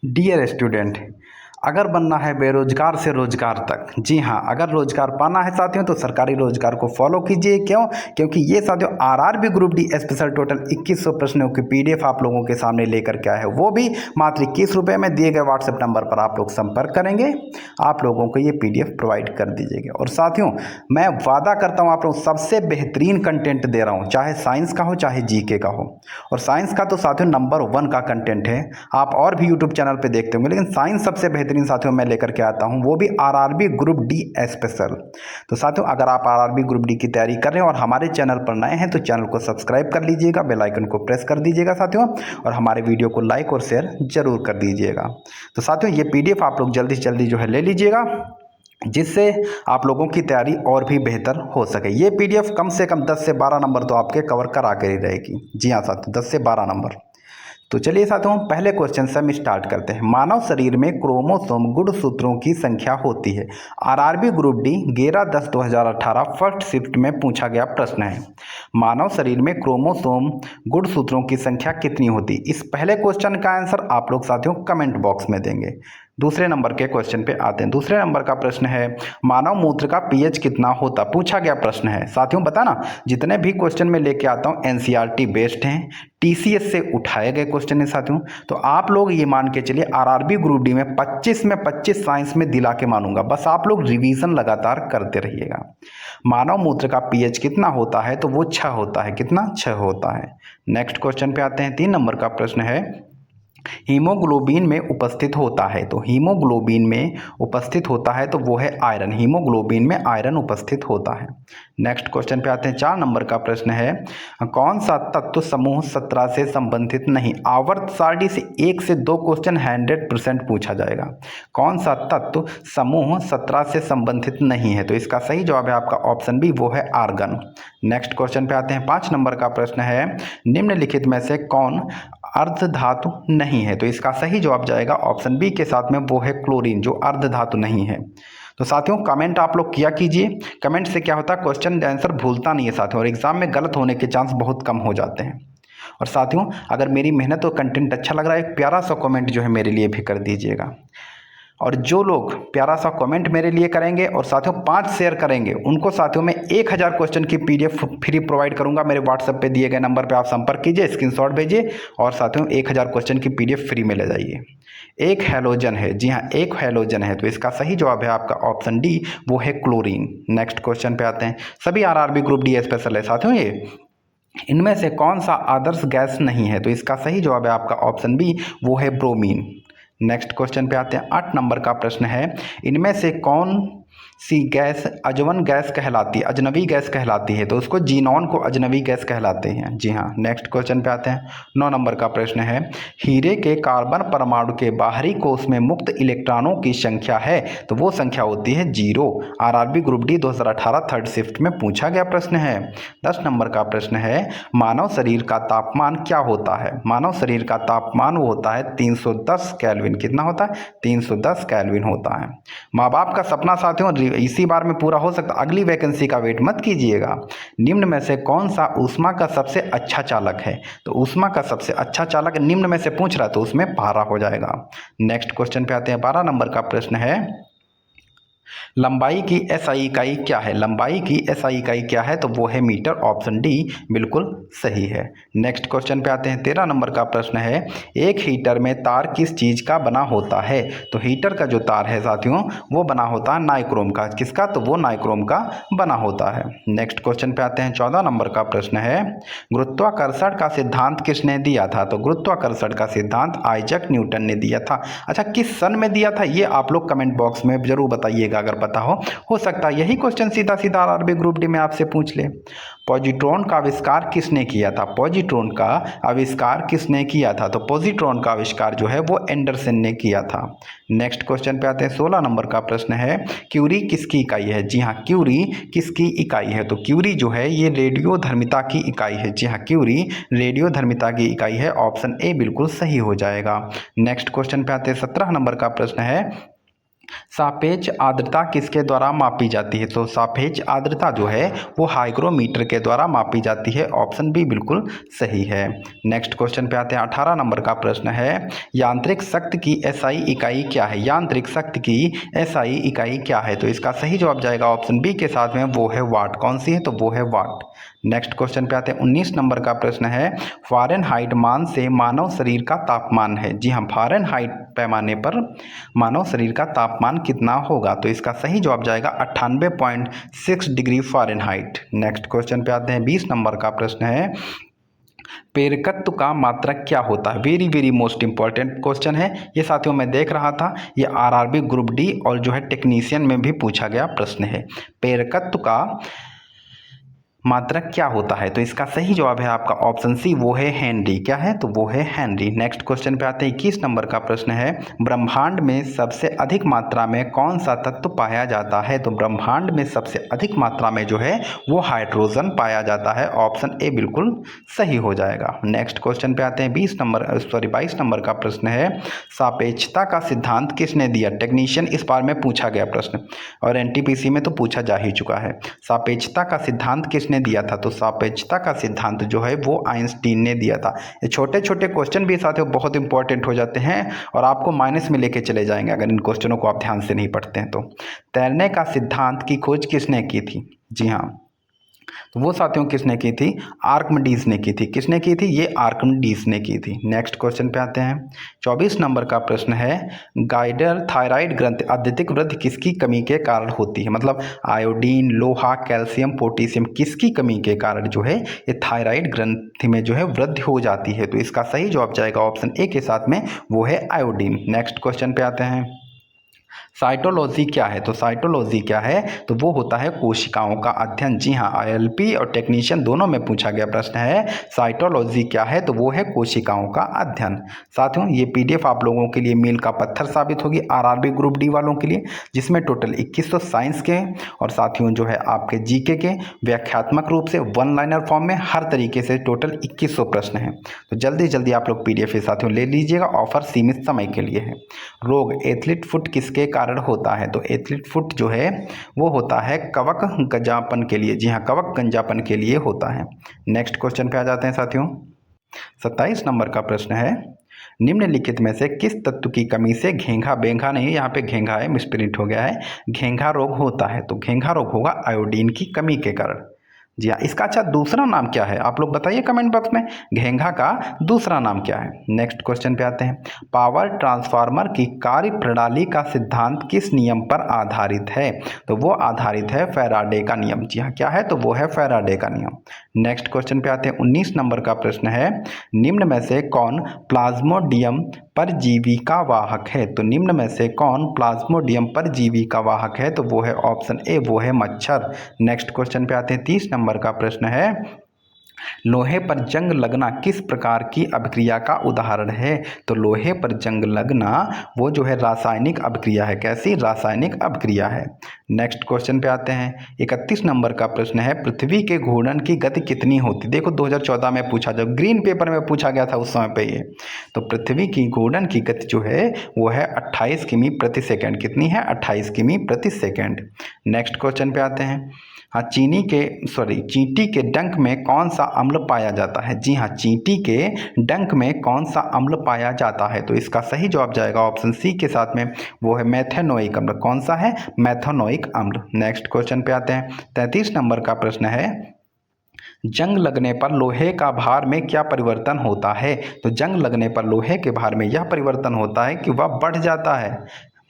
Dear student, अगर बनना है बेरोजगार से रोजगार तक, जी हाँ, अगर रोजगार पाना है साथियों तो सरकारी रोजगार को फॉलो कीजिए। क्यों? क्योंकि ये साथियों RRB group D special total 2100 प्रश्नों की पीडीएफ आप लोगों के सामने लेकर के आया है, वो भी मात्र 21 रुपये में। दिए गए व्हाट्सएप नंबर पर आप लोग संपर्क करेंगे, आप लोगों को ये पीडीएफ प्रोवाइड कर दीजिएगा। और साथियों मैं वादा करता हूँ आप लोग सबसे बेहतरीन कंटेंट दे रहा हूँ, चाहे साइंस का हो चाहे जीके का हो। और साइंस का तो साथियों नंबर 1 का कंटेंट है, आप और भी यूट्यूब चैनल पे देखते होंगे, लेकिन साइंस सबसे बेहतरीन साथियों मैं लेकर के आता हूं, वो भी आरआरबी ग्रुप डी स्पेशल। तो साथियों अगर आप आरआरबी ग्रुप डी की तैयारी कर रहे हैं और हमारे चैनल पर नए हैं तो चैनल को सब्सक्राइब कर लीजिएगा, बेल आइकन को प्रेस कर दीजिएगा साथियों, और हमारे वीडियो को लाइक और शेयर जरूर कर दीजिएगा। तो साथियों ये पीडीएफ आप लोग जल्दी से जल्दी जो है ले लीजिएगा, जिससे आप लोगों की तैयारी और भी बेहतर हो सके। ये पीडीएफ कम से कम 10 से 12 नंबर तो आपके कवर करा कर ही रहेगी। जी हाँ साथियों, 10 से 12 नंबर। तो चलिए साथियों पहले क्वेश्चन से हम स्टार्ट करते हैं। मानव शरीर में क्रोमोसोम गुणसूत्रों की संख्या होती है। RRB group D 11/10/2018 first shift में पूछा गया प्रश्न है। मानव शरीर में क्रोमोसोम गुणसूत्रों की संख्या कितनी होती? इस पहले क्वेश्चन का आंसर आप लोग साथियों कमेंट बॉक्स में देंगे। दूसरे नंबर के क्वेश्चन पे आते हैं। दूसरे नंबर का प्रश्न है मानव मूत्र का पीएच कितना होता? पूछा गया प्रश्न है साथियों। बताना जितने भी क्वेश्चन में लेके आता हूँ एनसीईआरटी बेस्ड हैं, टीसीएस से उठाए गए क्वेश्चन है साथियों। तो आप लोग ये मान के चलिए आरआरबी ग्रुप डी में 25 साइंस में दिला के मानूंगा, बस आप लोग रिवीजन लगातार करते रहिएगा। मानव मूत्र का पीएच कितना होता है? तो वो 6 होता है। कितना? 6 होता है। नेक्स्ट क्वेश्चन पे आते हैं। 3 नंबर का प्रश्न है हीमोग्लोबिन में उपस्थित होता है। तो हीमोग्लोबिन में उपस्थित होता है तो वो है आयरन। हीमोग्लोबिन में आयरन उपस्थित होता है। नेक्स्ट क्वेश्चन पे आते हैं। 4 नंबर का प्रश्न है कौन सा तत्व समूह 17 से संबंधित नहीं? आवर्त सारणी से 1 से 2 क्वेश्चन 100% पूछा जाएगा। कौन सा तत्व समूह 17 से संबंधित नहीं है? तो इसका सही जवाब है आपका ऑप्शन बी, वो है आर्गन। नेक्स्ट क्वेश्चन पे आते हैं। 5 नंबर का प्रश्न है निम्नलिखित में से कौन अर्ध धातु नहीं है? तो इसका सही जवाब जाएगा ऑप्शन बी के साथ में, वो है क्लोरीन, जो अर्ध धातु नहीं है। तो साथियों कमेंट आप लोग किया कीजिए। कमेंट से क्या होता है, क्वेश्चन आंसर भूलता नहीं है साथियों, और एग्जाम में गलत होने के चांस बहुत कम हो जाते हैं। और साथियों अगर मेरी मेहनत और कंटेंट अच्छा लग रहा है, एक प्यारा सा कमेंट जो है मेरे लिए भी कर दीजिएगा। और जो लोग प्यारा सा कमेंट मेरे लिए करेंगे और साथियों 5 शेयर करेंगे, उनको साथियों मैं 1000 क्वेश्चन की पीडीएफ फ्री प्रोवाइड करूंगा। मेरे व्हाट्सएप पे दिए गए नंबर पे आप संपर्क कीजिए, स्क्रीनशॉट भेजिए और साथियों 1000 क्वेश्चन की पीडीएफ फ्री में ले जाइए। एक हैलोजन है, जी हाँ एक हैलोजन है, तो इसका सही जवाब है आपका ऑप्शन डी, वो है क्लोरीन। नेक्स्ट क्वेश्चन पे आते हैं। सभी आरआरबी ग्रुप डी स्पेशल है साथियों ये। इनमें से कौन सा आदर्श गैस नहीं है? तो इसका सही जवाब है आपका ऑप्शन बी, वो है ब्रोमीन। नेक्स्ट क्वेश्चन पे आते हैं। 8 नंबर का प्रश्न है इनमें से कौन सी गैस अजवन गैस कहलाती है, अजनबी गैस कहलाती है? तो उसको जीनॉन को अजनबी गैस कहलाते हैं। जी हाँ। नेक्स्ट क्वेश्चन पे आते हैं। 9 नंबर का प्रश्न है हीरे के कार्बन परमाणु के बाहरी कोष में मुक्त इलेक्ट्रॉनों की संख्या है? तो वो संख्या होती है 0। RRB group D 2018 third shift में पूछा गया प्रश्न है। 10 नंबर का प्रश्न है मानव शरीर का तापमान क्या होता है? मानव शरीर का तापमान वो होता है 310 केल्विन। कितना होता है? 310 केल्विन होता है। माँ बाप का सपना साथियों इसी बार में पूरा हो सकता, अगली वैकेंसी का वेट मत कीजिएगा। निम्न में से कौन सा ऊष्मा का सबसे अच्छा चालक है? तो ऊष्मा का सबसे अच्छा चालक निम्न में से पूछ रहा है तो उसमें पारा हो जाएगा। नेक्स्ट क्वेश्चन पे आते हैं। 12 नंबर का प्रश्न है लंबाई की एसआई इकाई क्या है? लंबाई की एसआई इकाई क्या है? तो वो है मीटर। ऑप्शन डी बिल्कुल सही है। नेक्स्ट क्वेश्चन पे आते हैं। 13 नंबर का प्रश्न है एक हीटर में तार किस चीज का बना होता है? तो हीटर का जो तार है साथियों वो बना होता है नाइक्रोम का। किसका? तो वो नाइक्रोम का बना होता है। नेक्स्ट क्वेश्चन पे आते हैं। 14 नंबर का प्रश्न है गुरुत्वाकर्षण का सिद्धांत किसने दिया था? तो गुरुत्वाकर्षण का सिद्धांत आइजैक न्यूटन ने दिया था। अच्छा किस सन में दिया था ये आप लोग कमेंट बॉक्स में जरूर बताइएगा, अगर पता हो सकता है यही क्वेश्चन सीधा सीधा आरआरबी ग्रुप डी में आपसे पूछ ले। पॉजिट्रॉन का आविष्कार किसने किया था? पॉजिट्रॉन का आविष्कार किसने किया था? तो पॉजिट्रॉन का आविष्कार जो है वो एंडरसन ने किया था। नेक्स्ट क्वेश्चन पे आते हैं। 16 नंबर का प्रश्न है क्यूरी किसकी इकाई है? जी हाँ क्यूरी किसकी इकाई है? तो क्यूरी जो है ये रेडियोधर्मिता की इकाई है। जी हाँ क्यूरी रेडियोधर्मिता की इकाई है। ऑप्शन ए बिल्कुल सही हो जाएगा। नेक्स्ट क्वेश्चन पे आते हैं। 17 नंबर का प्रश्न है सापेक्ष आर्द्रता किसके द्वारा मापी जाती है? तो सापेक्ष आर्द्रता जो है वो हाइग्रोमीटर के द्वारा मापी जाती है। ऑप्शन बी बिल्कुल सही है। नेक्स्ट क्वेश्चन पे आते हैं। 18 नंबर का प्रश्न है, यांत्रिक शक्ति की एसआई इकाई क्या है? यांत्रिक शक्ति की एसआई इकाई क्या है? तो इसका सही जवाब जाएगा ऑप्शन बी के साथ में, वो है वाट। कौन सी है? तो वो है वाट। नेक्स्ट क्वेश्चन पे आते हैं। 19 नंबर का प्रश्न है, फ़ारेनहाइट मान से मानव शरीर का तापमान है। जी हाँ, फ़ारेनहाइट पैमाने पर मानव शरीर का तापमान कितना होगा? तो इसका सही जवाब जाएगा 98.6 डिग्री फ़ारेनहाइट। नेक्स्ट क्वेश्चन पे आते हैं। 20 नंबर का प्रश्न है, प्रेरकत्व का मात्रक क्या होता है? Very very most important question है ये साथियों। मैं देख रहा था ये आरआरबी ग्रुप डी और जो है टेक्नीशियन में भी पूछा गया प्रश्न है। प्रेरकत्व का मात्रक क्या होता है? तो इसका सही जवाब है आपका ऑप्शन सी, वो है हेनरी। क्या है? तो वो है हेनरी। नेक्स्ट क्वेश्चन पे आते हैं। 21 नंबर का प्रश्न है, ब्रह्मांड में सबसे अधिक मात्रा में कौन सा तत्व पाया जाता है? तो ब्रह्मांड में सबसे अधिक मात्रा में जो है वो हाइड्रोजन पाया जाता है। ऑप्शन ए बिल्कुल सही हो जाएगा। नेक्स्ट क्वेश्चन पे आते हैं। 22 नंबर का प्रश्न है, सापेक्षता का सिद्धांत किसने दिया? टेक्नीशियन इस बार में पूछा गया प्रश्न और एनटीपीसी में तो पूछा जा ही चुका है। सापेक्षता का सिद्धांत किसने दिया था? तो सापेक्षता का सिद्धांत जो है वो आइंस्टीन ने दिया था। ये छोटे छोटे क्वेश्चन भी साथियों बहुत इंपॉर्टेंट हो जाते हैं और आपको माइनस में लेके चले जाएंगे अगर इन क्वेश्चनों को आप ध्यान से नहीं पढ़ते हैं तो। तैरने का सिद्धांत की खोज किसने की थी? जी हाँ, तो वो साथियों किसने की थी? आर्किमिडीज ने की थी। किसने की थी? ये आर्किमिडीज ने की थी। नेक्स्ट क्वेश्चन पे आते हैं। 24 नंबर का प्रश्न है, गाइडर थायराइड ग्रंथि अत्यधिक वृद्धि किसकी कमी के कारण होती है? मतलब आयोडीन, लोहा, कैल्शियम, पोटेशियम किसकी कमी के कारण जो है ये थायराइड ग्रंथि में जो है वृद्धि हो जाती है? तो इसका सही जवाब जाएगा ऑप्शन ए के साथ में, वो है आयोडीन। नेक्स्ट क्वेश्चन पे आते हैं। साइटोलॉजी क्या है? तो साइटोलॉजी क्या है? तो वो होता है कोशिकाओं का अध्ययन। जी हाँ, आईएलपी और टेक्नीशियन दोनों में पूछा गया प्रश्न है, साइटोलॉजी क्या है? तो वो है कोशिकाओं का अध्ययन। साथियों ये पीडीएफ आप लोगों के लिए मील का पत्थर साबित होगी आरआरबी ग्रुप डी वालों के लिए, जिसमें टोटल 2100 साइंस के और साथियों जो है आपके जीके के व्याख्यात्मक रूप से वन लाइनर फॉर्म में हर तरीके से टोटल 2100 प्रश्न हैं। तो जल्दी जल्दी आप लोग पीडीएफ साथियों ले लीजिएगा, ऑफर सीमित समय के लिए है। रोग एथलीट फुट किसके कारण होता है? तो एथलीट फुट जो है वो होता है कवक गंजापन के लिए। जी हाँ, कवक गंजापन के लिए होता है। नेक्स्ट क्वेश्चन पे आ जाते हैं साथियों। 27 नंबर का प्रश्न है, निम्नलिखित में से किस तत्व की कमी से घेंघा, बेंघा नहीं यहाँ पे घेंघा है, मिसप्रिंट हो गया है, घेंघा रोग होता है? तो घेंघा रोग होगा आयोडीन की कमी के कारण। जी हाँ, इसका अच्छा दूसरा नाम क्या है? आप लोग बताइए कमेंट बॉक्स में, घेंघा का दूसरा नाम क्या है? नेक्स्ट क्वेश्चन पे आते हैं। पावर ट्रांसफार्मर की कार्य प्रणाली का सिद्धांत किस नियम पर आधारित है? तो वो आधारित है फैराडे का नियम। जी हाँ, क्या है? तो वो है फैराडे का नियम। नेक्स्ट क्वेश्चन पे आते हैं। 19 नंबर का प्रश्न है, निम्न में से कौन प्लाज्मोडियम परजीवी का वाहक है? तो निम्न में से कौन प्लाज्मोडियम परजीवी का वाहक है? तो वो है ऑप्शन ए, वो है मच्छर। नेक्स्ट क्वेश्चन पे आते हैं। 30 नंबर का प्रश्न है, लोहे पर जंग लगना किस प्रकार की अभिक्रिया का उदाहरण है? तो लोहे पर जंग लगना वो जो है रासायनिक अभिक्रिया है। कैसी? रासायनिक अभिक्रिया है। नेक्स्ट क्वेश्चन पे आते हैं। 31 नंबर का प्रश्न है, पृथ्वी के घूर्णन की गति कितनी होती? देखो 2014 में पूछा, जब ग्रीन पेपर में पूछा गया था उस समय पे ये। तो पृथ्वी की घूर्णन की गति जो है वो है 28 किमी प्रति सेकेंड। कितनी है? 28 किमी प्रति सेकेंड। नेक्स्ट क्वेश्चन पे आते हैं। हाँ, चींटी के डंक में कौन सा अम्ल पाया जाता है? जी हाँ, चींटी के डंक में कौन सा अम्ल पाया जाता है? तो इसका सही जवाब जाएगा ऑप्शन सी के साथ में, वो है मेथेनोइक अम्ल। कौन सा है? मेथेनोइक अम्ल। नेक्स्ट क्वेश्चन पे आते हैं। 33 नंबर का प्रश्न है, जंग लगने पर लोहे का भार में क्या परिवर्तन होता है? तो जंग लगने पर लोहे के भार में यह परिवर्तन होता है कि वह बढ़ जाता है।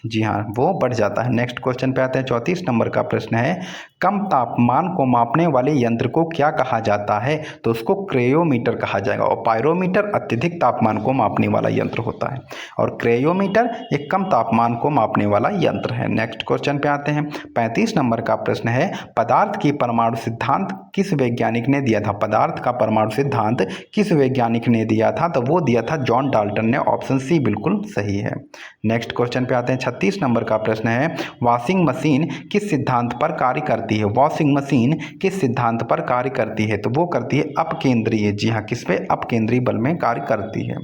जी हाँ, वो बढ़ जाता है। नेक्स्ट क्वेश्चन पे आते हैं। 34 नंबर का प्रश्न है, कम तापमान को मापने वाले यंत्र को क्या कहा जाता है? तो उसको क्रेयोमीटर कहा जाएगा। और पायरोमीटर अत्यधिक तापमान को मापने वाला यंत्र होता है और क्रेयोमीटर एक कम तापमान को मापने वाला यंत्र है। नेक्स्ट क्वेश्चन पे आते हैं। 35 नंबर का प्रश्न है, पदार्थ की परमाणु सिद्धांत किस वैज्ञानिक ने दिया था? पदार्थ का परमाणु सिद्धांत किस वैज्ञानिक ने दिया था? तो वो दिया था जॉन डाल्टन ने। ऑप्शन सी बिल्कुल सही है। नेक्स्ट क्वेश्चन पे आते हैं। 36 नंबर का प्रश्न है, वॉशिंग मशीन किस सिद्धांत पर कार्य करती करती है? वॉशिंग मशीन किस सिद्धांत पर कार्य करती है? तो वो करती है अपकेंद्रीय। जी हाँ, किस पे? अपकेंद्रीय बल में कार्य करती है।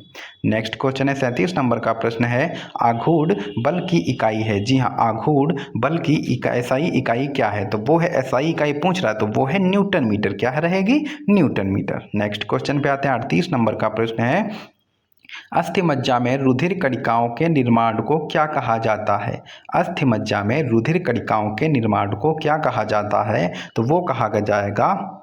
नेक्स्ट क्वेश्चन है 37 नंबर का प्रश्न है, आघूर्ण बल की इकाई है। जी हाँ, आघूर्ण बल की एसआई इकाई क्या है? तो वो है एसआई इकाई पूछ रहा है तो वो है न्यूटन मीटर। क्या है रहेगी? Newton metre. नेक्स्ट क्वेश्चन पे आते हैं 38 नंबर का प्रश्न है, अस्थि मज्जा में रुधिर कणिकाओं के निर्माण को क्या कहा जाता है? अस्थि मज्जा में रुधिर कणिकाओं के निर्माण को क्या कहा जाता है? तो वो कहा जाएगा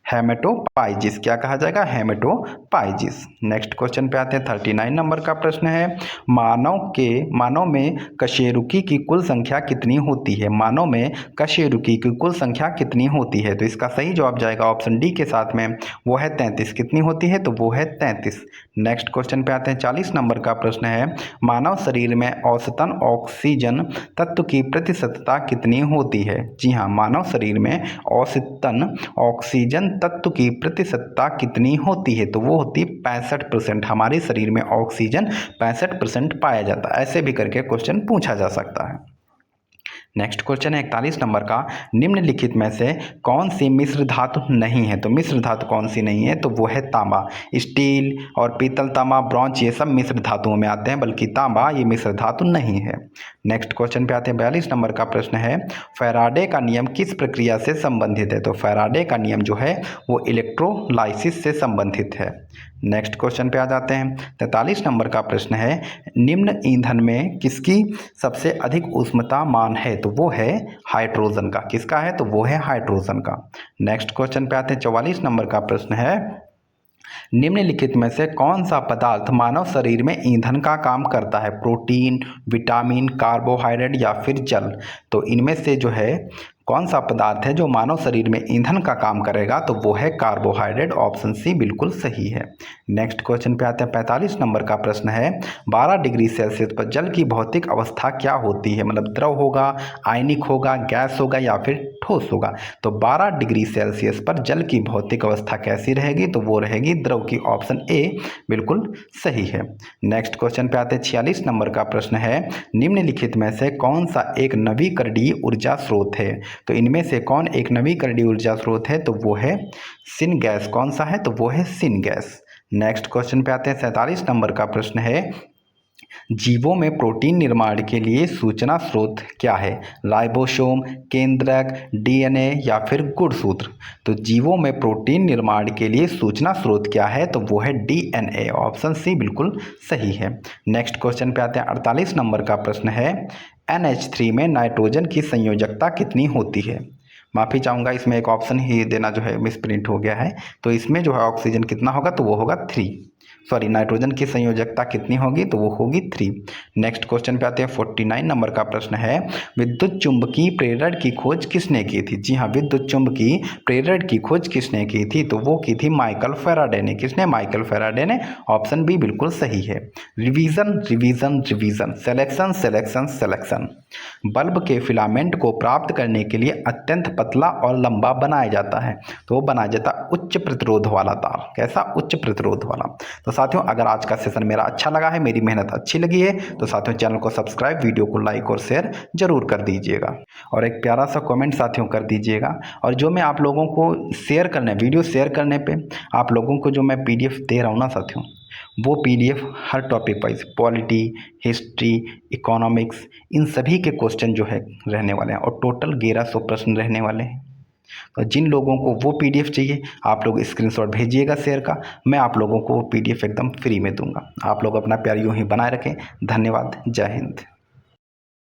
हेमेटोपाइजिस। क्या कहा जाएगा? हेमेटोपाइजिस। नेक्स्ट क्वेश्चन पे आते हैं 39 नंबर का प्रश्न है, मानव में कशेरुकी की कुल संख्या कितनी होती है? मानव में कशेरुकी की कुल संख्या कितनी होती है? तो इसका सही जवाब जाएगा ऑप्शन डी के साथ में, वो है 33। कितनी होती है? तो वो है 33। नेक्स्ट क्वेश्चन पे आते हैं 40 नंबर का प्रश्न है, मानव शरीर में औसतन ऑक्सीजन तत्व की प्रतिशतता कितनी होती है? जी हाँ, मानव शरीर में औसतन ऑक्सीजन तत्व की प्रतिशतता कितनी होती है? तो वो होती है 65%। हमारे शरीर में ऑक्सीजन 65% पाया जाता है। ऐसे भी करके क्वेश्चन पूछा जा सकता है। नेक्स्ट क्वेश्चन है 41 नंबर का, निम्नलिखित में से कौन सी मिश्र धातु नहीं है? तो मिश्र धातु कौन सी नहीं है? तो वो है तांबा। स्टील और पीतल, तांबा, ब्रॉन्ज ये सब मिश्र धातुओं में आते हैं, बल्कि तांबा ये मिश्र धातु नहीं है। नेक्स्ट क्वेश्चन पे आते हैं 42 नंबर का प्रश्न है, फैराडे का नियम किस प्रक्रिया से संबंधित है? तो फैराडे का नियम जो है वो इलेक्ट्रोलाइसिस से संबंधित है। नेक्स्ट क्वेश्चन पे आ जाते हैं 43 नंबर का प्रश्न है, निम्न ईंधन में किसकी सबसे अधिक ऊष्मता मान है? तो वो है हाइड्रोजन का। किसका है? तो वो है हाइड्रोजन का। नेक्स्ट क्वेश्चन पे आते हैं 44 नंबर का प्रश्न है, निम्नलिखित में से कौन सा पदार्थ मानव शरीर में ईंधन का काम करता है? प्रोटीन, विटामिन, कार्बोहाइड्रेट या फिर जल? तो इनमें से जो है कौन सा पदार्थ है जो मानव शरीर में ईंधन का काम करेगा? तो वो है कार्बोहाइड्रेट। ऑप्शन सी बिल्कुल सही है। नेक्स्ट क्वेश्चन पे आते हैं 45 नंबर का प्रश्न है, 12 डिग्री सेल्सियस पर जल की भौतिक अवस्था क्या होती है? मतलब द्रव होगा, आयनिक होगा, गैस होगा या फिर ठोस होगा? तो 12 डिग्री सेल्सियस पर जल की भौतिक अवस्था कैसी रहेगी? तो वो रहेगी द्रव की। ऑप्शन ए बिल्कुल सही है। नेक्स्ट क्वेश्चन पे आते हैं 46 नंबर का प्रश्न है, निम्नलिखित में से कौन सा एक नवीकरणीय ऊर्जा स्रोत है? तो इनमें से कौन एक नवीकरणीय ऊर्जा स्रोत है? तो वो है सिन गैस। कौन सा है? तो वो है सिन गैस। नेक्स्ट क्वेश्चन पे आते हैं 47 नंबर का प्रश्न है, जीवों में प्रोटीन निर्माण के लिए सूचना स्रोत क्या है? राइबोसोम, केंद्रक, डीएनए या फिर गुणसूत्र? तो जीवों में प्रोटीन निर्माण के लिए सूचना स्रोत क्या है? तो वो है डीएनए। ऑप्शन सी बिल्कुल सही है। नेक्स्ट क्वेश्चन पे आते हैं 48 नंबर का प्रश्न है, NH3 में नाइट्रोजन की संयोजकता कितनी होती है? माफ़ी चाहूँगा, इसमें एक ऑप्शन ही देना जो है मिसप्रिंट हो गया है। तो इसमें जो है ऑक्सीजन कितना होगा? तो वो होगा 3। सॉरी, नाइट्रोजन की संयोजकता कितनी होगी? तो वो होगी 3। नेक्स्ट क्वेश्चन पे आते हैं 49 नंबर का प्रश्न है, विद्युत चुंबकीय प्रेरण की खोज किसने की थी? जी हाँ, विद्युत चुंबकीय प्रेरण की खोज किसने की थी? तो वो की थी माइकल फैराडे ने। किसने? माइकल फैराडे ने। ऑप्शन बी बिल्कुल सही है। Revision revision revision, selection selection selection. Bulb के फिलामेंट को प्राप्त करने के लिए अत्यंत पतला और लंबा बनाया जाता है, तो वो बनाया जाता है उच्च प्रतिरोध वाला तार। कैसा? उच्च प्रतिरोध वाला। तो साथियों, अगर आज का सेशन मेरा अच्छा लगा है, मेरी मेहनत अच्छी लगी है, तो साथियों चैनल को सब्सक्राइब, वीडियो को लाइक और शेयर जरूर कर दीजिएगा, और एक प्यारा सा कमेंट साथियों कर दीजिएगा। और जो मैं आप लोगों को शेयर करने, वीडियो शेयर करने पे आप लोगों को जो मैं PDF दे रहा हूँ ना साथियों, वो PDF हर topic wise, polity, history, economics, इन सभी के क्वेश्चन जो है रहने वाले हैं, और टोटल 1100 प्रश्न रहने वाले हैं। तो जिन लोगों को वो PDF चाहिए, आप लोग स्क्रीनशॉट भेजिएगा शेयर का, मैं आप लोगों को वो PDF एकदम फ्री में दूंगा। आप लोग अपना प्यार यूँ ही बनाए रखें। धन्यवाद। जय हिंद।